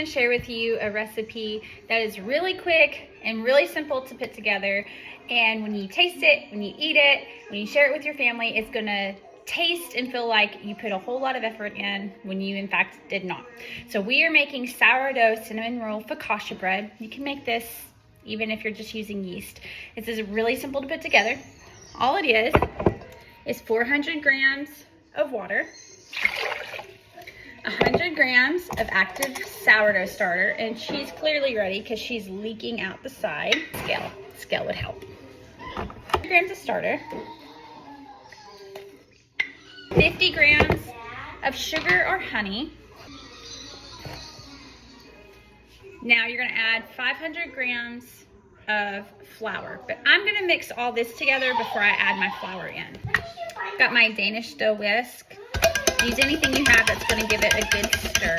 share with you a recipe that is really quick and really simple to put together. And when you taste it, when you eat it, when you share it with your family, it's gonna taste and feel like you put a whole lot of effort in when you in fact did not. So we are making sourdough cinnamon roll focaccia bread. You can make this even if you're just using yeast. This is really simple to put together. All it is 400 grams of water, 100 grams of active sourdough starter, and she's clearly ready because she's leaking out the side. Scale would help. 100 grams of starter, 50 grams of sugar or honey. Now you're gonna add 500 grams of flour, but I'm gonna mix all this together before I add my flour in. Got my Danish dough whisk. Use anything you have that's gonna give it a good stir.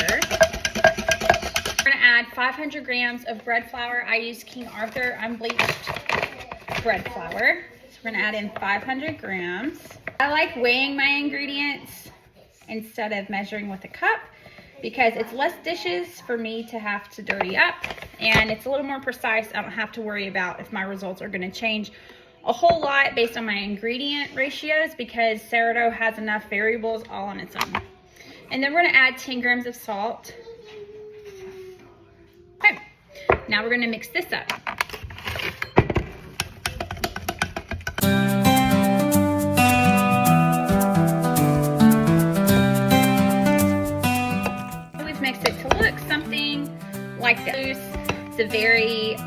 We're gonna add 500 grams of bread flour. I use King Arthur unbleached bread flour. So we're gonna add in 500 grams. I like weighing my ingredients instead of measuring with a cup because it's less dishes for me to have to dirty up, and it's a little more precise. I don't have to worry about if my results are gonna change a whole lot based on my ingredient ratios because sourdough has enough variables all on its own. And then we're gonna add 10 grams of salt. Okay, now we're gonna mix this up. Always mix it to look something like this. It's a very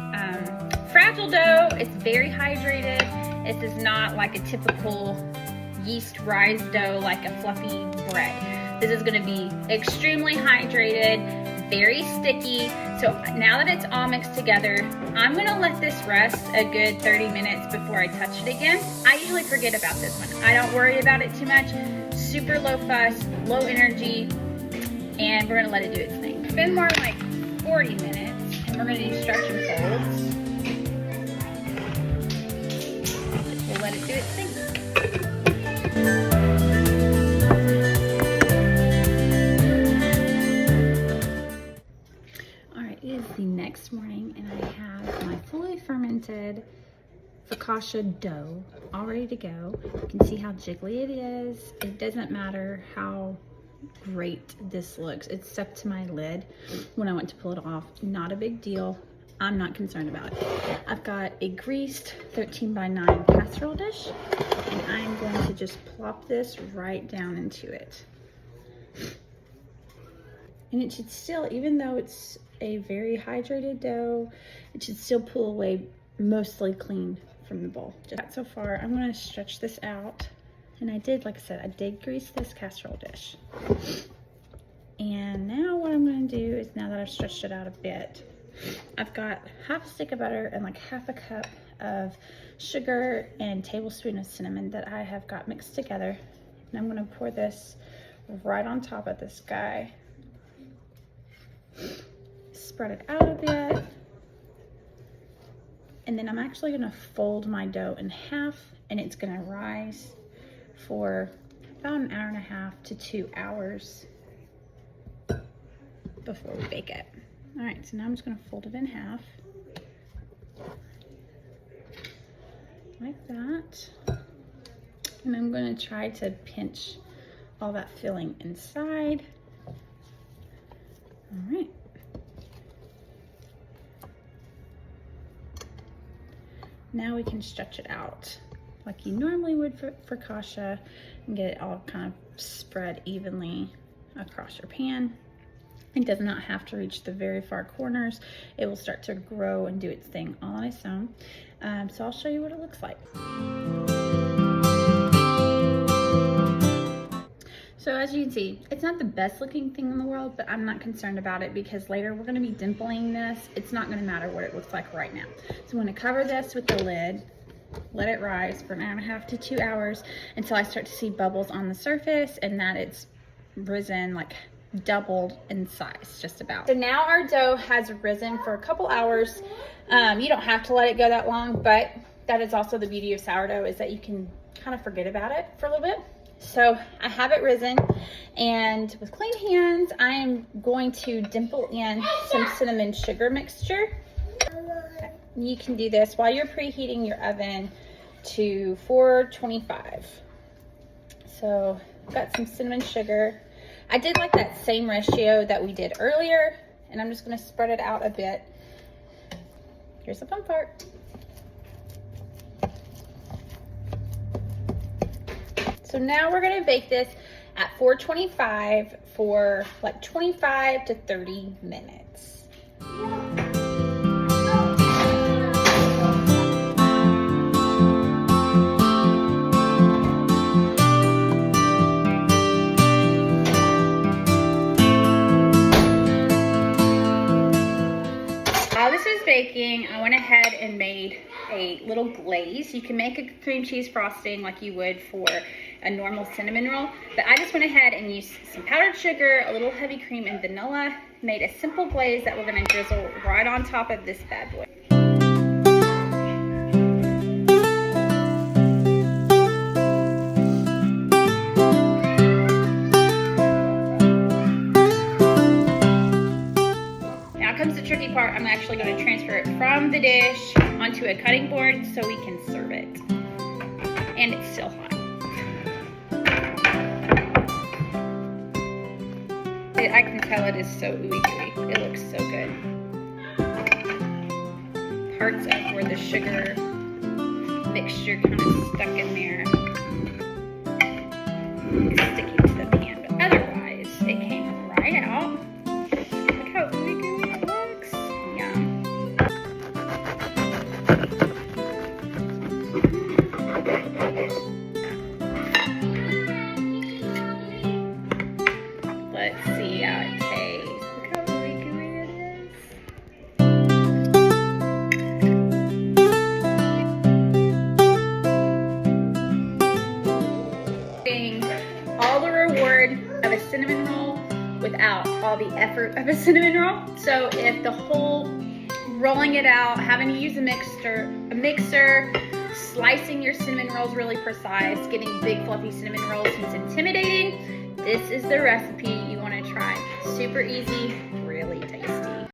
fragile dough. It's very hydrated. This is not like a typical yeast rise dough like a fluffy bread. This is going to be extremely hydrated, very sticky. So now that it's all mixed together, I'm going to let this rest a good 30 minutes before I touch it again. I usually forget about this one. I don't worry about it too much. Super low fuss, low energy, and we're going to let it do its thing. It's been more like 40 minutes, and we're going to do stretch and folds. We'll let it do its thing. All right, it is the next morning and I have my fully fermented focaccia dough all ready to go. You can see how jiggly it is. It doesn't matter how great this looks. It stuck to my lid when I went to pull it off. Not a big deal. I'm not concerned about it. I've got a greased 13x9 casserole dish, and I'm going to just plop this right down into it. And it should still, even though it's a very hydrated dough, it should still pull away mostly clean from the bowl. Just so far, I'm gonna stretch this out. And I did, like I said, I did grease this casserole dish. And now what I'm gonna do is, now that I've stretched it out a bit, I've got half a stick of butter and like half a cup of sugar and tablespoon of cinnamon that I have got mixed together. And I'm gonna pour this right on top of this guy. Spread it out a bit. And then I'm actually gonna fold my dough in half, and it's gonna rise for about an hour and a half to 2 hours before we bake it. All right, so now I'm just gonna fold it in half, like that. And I'm gonna try to pinch all that filling inside. All right. Now we can stretch it out like you normally would for focaccia and get it all kind of spread evenly across your pan. It does not have to reach the very far corners. It will start to grow and do its thing all on its own. So I'll show you what it looks like. So as you can see, it's not the best looking thing in the world, but I'm not concerned about it because later we're gonna be dimpling this. It's not gonna matter what it looks like right now. So I'm gonna cover this with the lid, let it rise for an hour and a half to 2 hours until I start to see bubbles on the surface and that it's risen, like doubled in size, just about. So now our dough has risen for a couple hours. You don't have to let it go that long, but that is also the beauty of sourdough, is that you can kind of forget about it for a little bit. So I have it risen, and with clean hands, I am going to dimple in some cinnamon sugar mixture. You can do this while you're preheating your oven to 425. So I've got some cinnamon sugar. I did like that same ratio that we did earlier, and I'm just gonna spread it out a bit. Here's the fun part. So now we're gonna bake this at 425 for like 25 to 30 minutes. While this was baking, I went ahead and made a little glaze. You can make a cream cheese frosting like you would for a normal cinnamon roll, but I just went ahead and used some powdered sugar, a little heavy cream, and vanilla. Made a simple glaze that we're gonna drizzle right on top of this bad boy. Now comes the tricky part. I'm actually going to transfer it from the dish onto a cutting board so we can serve it. And it's still hot. I can tell it is so ooey gooey. It looks so good. Parts of where the sugar mixture kind of stuck in there. It's sticking to the pan, but otherwise it came right out. Look how ooey gooey it looks. Yum. Let's see how it tastes. Look how ooey gooey it is. Getting all the reward of a cinnamon roll without all the effort of a cinnamon roll. So if the whole rolling it out, having to use a mixer, slicing your cinnamon rolls really precise, getting big fluffy cinnamon rolls seems intimidating, this is the recipe you want to try. Super easy,